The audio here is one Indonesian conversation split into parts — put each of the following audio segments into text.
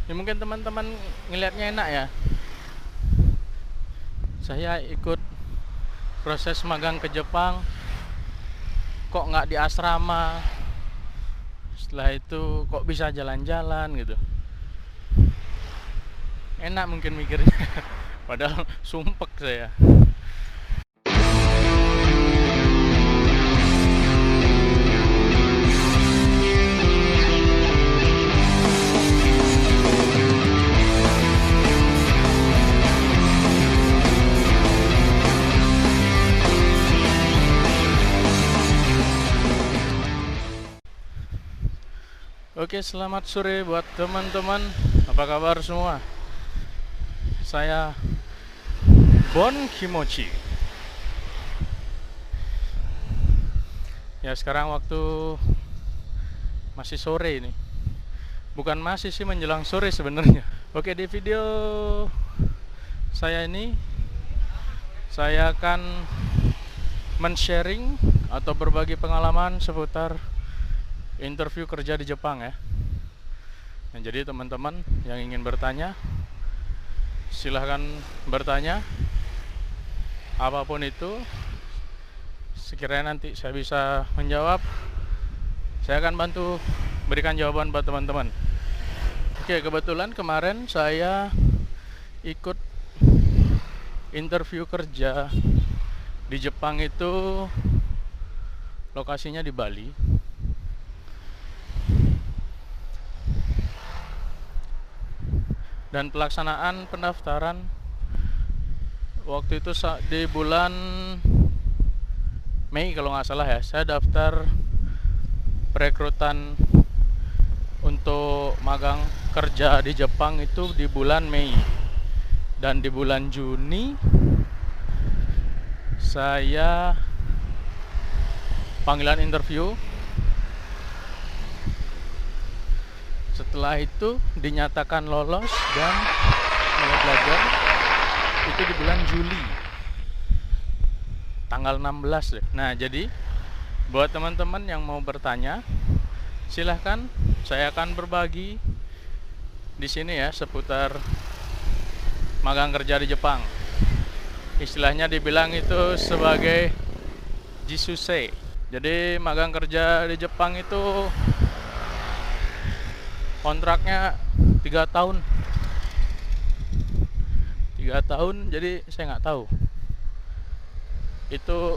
Ya mungkin teman-teman ngelihatnya enak ya. Saya ikut proses magang ke Jepang, kok nggak di asrama. Setelah itu kok bisa jalan-jalan gitu. Enak mungkin mikirnya. Padahal sumpek saya. Oke, selamat sore buat teman-teman. Apa kabar semua? Saya Bon Kimochi. Ya, sekarang waktu masih sore ini. Bukan masih sih, menjelang sore sebenarnya. Oke, di video saya ini saya akan men-sharing atau berbagi pengalaman seputar interview kerja di Jepang ya. Nah, jadi teman-teman yang ingin bertanya, silahkan bertanya apapun itu. Sekiranya nanti saya bisa menjawab, saya akan bantu berikan jawaban buat teman-teman. Oke, kebetulan kemarin saya ikut interview kerja di Jepang, itu lokasinya di Bali. Dan pelaksanaan pendaftaran waktu itu di bulan Mei kalau nggak salah ya. Saya daftar perekrutan untuk magang kerja di Jepang itu di bulan Mei. Dan di bulan Juni saya panggilan interview. Setelah itu dinyatakan lolos dan mulai belajar itu di bulan Juli tanggal 16 deh. Nah, jadi buat teman-teman yang mau bertanya, silahkan, saya akan berbagi di sini ya seputar magang kerja di Jepang. Istilahnya dibilang itu sebagai jisuse. Jadi magang kerja di Jepang itu kontraknya 3 tahun. 3 tahun, jadi saya nggak tahu itu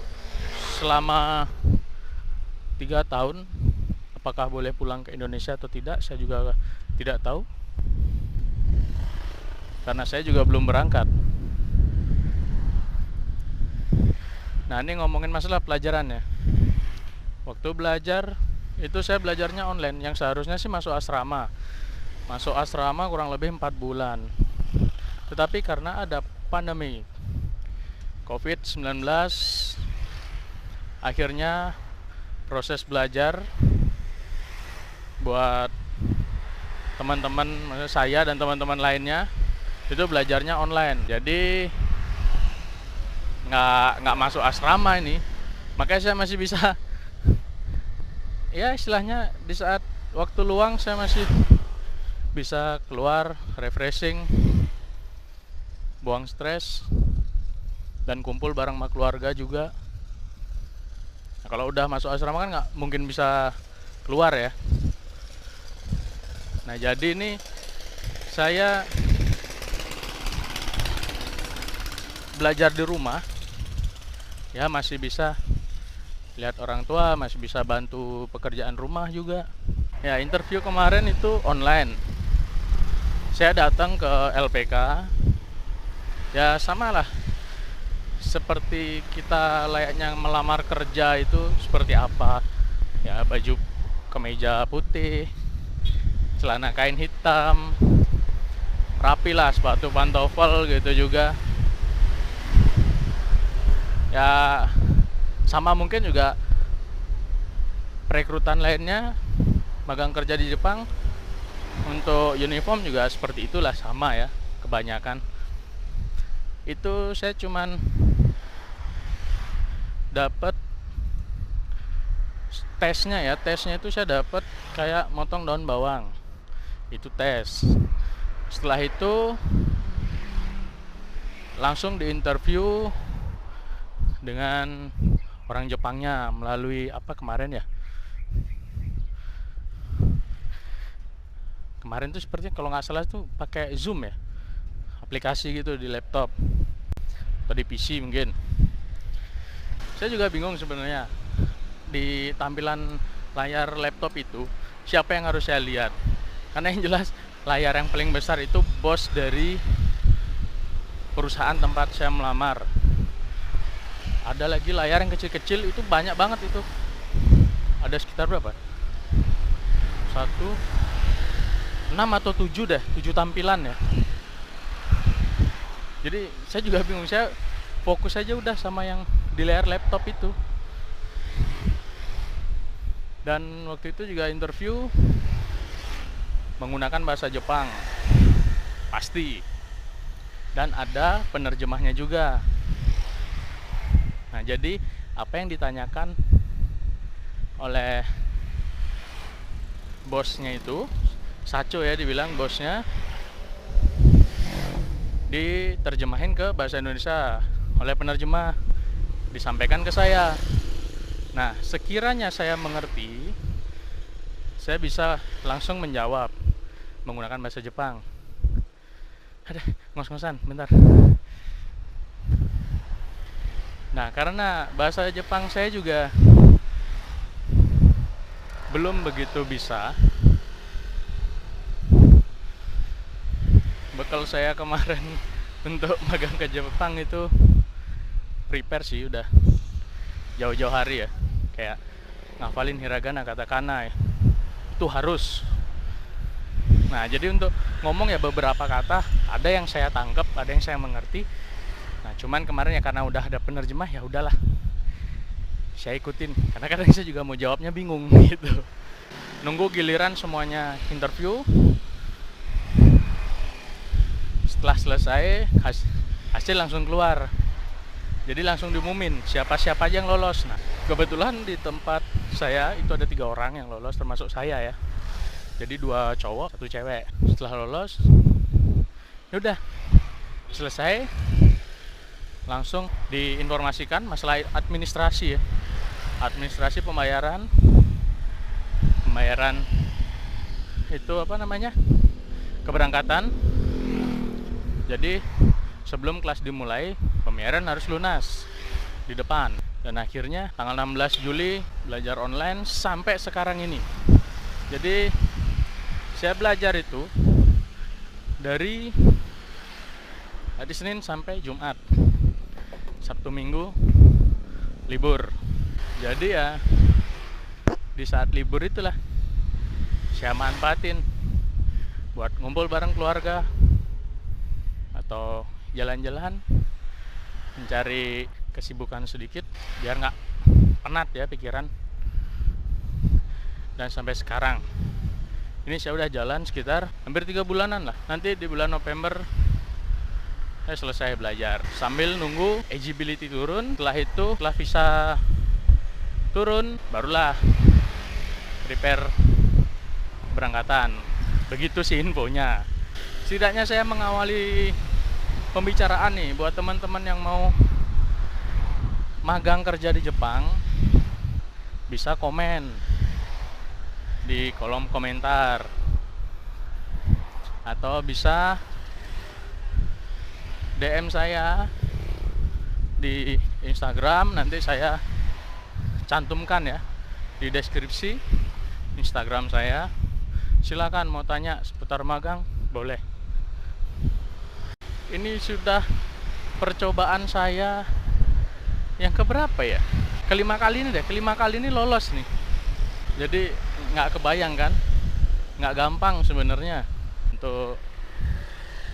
selama 3 tahun apakah boleh pulang ke Indonesia atau tidak. Saya juga tidak tahu karena saya juga belum berangkat. Nah, ini ngomongin masalah pelajarannya. Waktu belajar itu saya belajarnya online, yang seharusnya sih masuk asrama. Masuk asrama kurang lebih 4 bulan. Tetapi karena ada pandemi COVID-19, akhirnya proses belajar buat teman-teman saya dan teman-teman lainnya itu belajarnya online. Jadi nggak masuk asrama ini. Makanya saya masih bisa ya istilahnya di saat waktu luang saya masih bisa keluar refreshing, buang stres, dan kumpul bareng sama keluarga juga. Nah, kalau udah masuk asrama kan nggak mungkin bisa keluar ya. Nah, jadi ini saya belajar di rumah ya, masih bisa lihat orang tua, masih bisa bantu pekerjaan rumah juga. Ya, interview kemarin itu online. Saya datang ke LPK. Ya, samalah seperti kita layaknya melamar kerja itu seperti apa. Ya, baju kemeja putih, celana kain hitam, rapi lah, sepatu pantofel gitu juga. Ya, sama mungkin juga perekrutan lainnya magang kerja di Jepang untuk uniform juga seperti itulah, sama ya kebanyakan. Itu saya cuman dapat tesnya ya, tesnya itu saya dapat kayak motong daun bawang. Itu tes. Setelah itu langsung diinterview dengan orang Jepangnya melalui apa kemarin ya? Kemarin tuh sepertinya kalau nggak salah tuh pakai Zoom ya, aplikasi gitu di laptop atau di PC mungkin. Saya juga bingung sebenarnya di tampilan layar laptop itu siapa yang harus saya lihat, karena yang jelas layar yang paling besar itu bos dari perusahaan tempat saya melamar. Ada lagi layar yang kecil-kecil, itu banyak banget itu, ada sekitar berapa, 6 atau 7 deh, 7 tampilan ya. Jadi saya juga bingung, saya fokus aja udah sama yang di layar laptop itu. Dan waktu itu juga interview menggunakan bahasa Jepang pasti, dan ada penerjemahnya juga. Nah, jadi apa yang ditanyakan oleh bosnya itu, Sacho ya dibilang bosnya, diterjemahin ke bahasa Indonesia oleh penerjemah, disampaikan ke saya. Nah, sekiranya saya mengerti, saya bisa langsung menjawab menggunakan bahasa Jepang. Ada ngos-ngosan bentar. Nah, karena bahasa Jepang saya juga belum begitu bisa, bekal saya kemarin untuk magang ke Jepang itu prepare sih udah jauh-jauh hari ya, kayak ngafalin hiragana, katakana ya, itu harus. Nah, jadi untuk ngomong ya beberapa kata ada yang saya tangkap, ada yang saya mengerti. Nah, cuman kemarin ya karena udah ada penerjemah, ya udahlah saya ikutin, karena kadang saya juga mau jawabnya bingung gitu. Nunggu giliran semuanya interview. Setelah selesai, hasil langsung keluar. Jadi langsung diumumin siapa-siapa aja yang lolos. Nah, kebetulan di tempat saya itu ada 3 orang yang lolos, termasuk saya ya. Jadi 2 cowok, 1 cewek. Setelah lolos, yaudah selesai, langsung diinformasikan masalah administrasi ya. Administrasi pembayaran itu apa namanya? Keberangkatan. Jadi sebelum kelas dimulai, pembayaran harus lunas di depan. Dan akhirnya tanggal 16 Juli belajar online sampai sekarang ini. Jadi saya belajar itu dari hari Senin sampai Jumat. Sabtu Minggu libur. Jadi ya di saat libur itulah saya manfaatin buat ngumpul bareng keluarga atau jalan-jalan, mencari kesibukan sedikit biar nggak penat ya pikiran. Dan sampai sekarang ini saya udah jalan sekitar hampir 3 bulanan lah. Nanti di bulan November saya selesai belajar sambil nunggu eligibility turun. Setelah itu, setelah visa turun, barulah prepare berangkatan. Begitu sih infonya. Setidaknya saya mengawali pembicaraan nih buat teman-teman yang mau magang kerja di Jepang. Bisa komen di kolom komentar atau bisa DM saya di Instagram. Nanti saya cantumkan ya di deskripsi Instagram saya. Silakan mau tanya seputar magang, boleh. Ini sudah percobaan saya yang keberapa ya? Kelima kali ini lolos nih. Jadi nggak kebayang kan? Nggak gampang sebenarnya untuk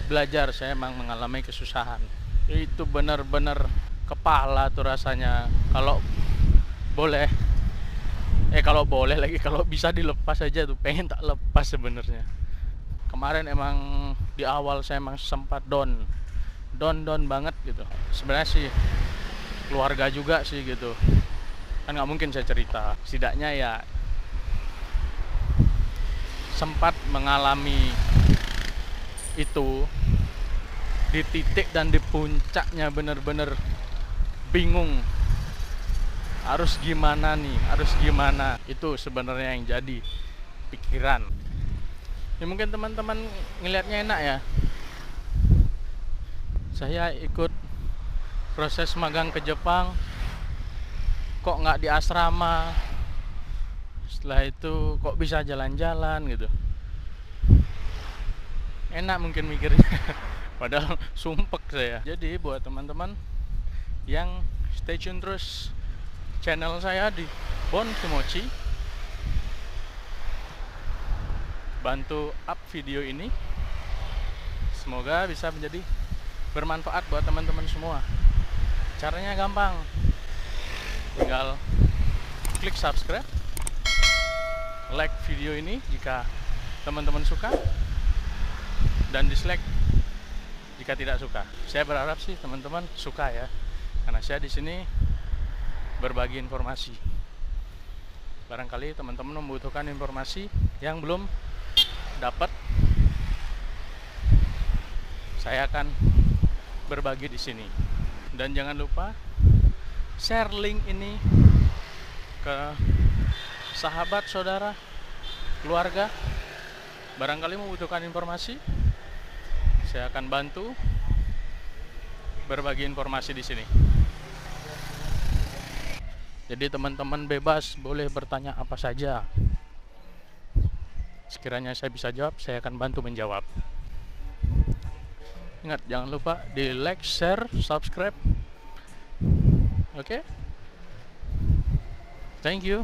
belajar. Saya emang mengalami kesusahan. Itu benar-benar kepala tuh rasanya. Kalau boleh lagi, kalau bisa dilepas aja tuh, pengen tak lepas sebenarnya. Kemarin emang di awal saya emang sempat down banget gitu. Sebenarnya sih keluarga juga sih gitu, kan nggak mungkin saya cerita. Setidaknya ya sempat mengalami itu di titik dan di puncaknya, bener-bener bingung harus gimana nih, harus gimana. Itu sebenarnya yang jadi pikiran. Ya mungkin teman-teman ngelihatnya enak ya, saya ikut proses magang ke Jepang kok nggak di asrama, setelah itu kok bisa jalan-jalan gitu. Enak mungkin mikirnya padahal sumpek saya. Jadi buat teman-teman yang stay tune terus channel saya di Bon Kimochi, bantu up video ini, semoga bisa menjadi bermanfaat buat teman-teman semua. Caranya gampang, tinggal klik subscribe, like video ini jika teman-teman suka, dan dislike jika tidak suka. Saya berharap sih teman-teman suka ya, karena saya di sini berbagi informasi. Barangkali teman-teman membutuhkan informasi yang belum dapat, saya akan berbagi di sini. Dan jangan lupa share link ini ke sahabat, saudara, keluarga. Barangkali membutuhkan informasi, saya akan bantu berbagi informasi di sini. Jadi teman-teman bebas boleh bertanya apa saja. Sekiranya saya bisa jawab, saya akan bantu menjawab. Ingat, jangan lupa di like, share, subscribe. Oke? Thank you.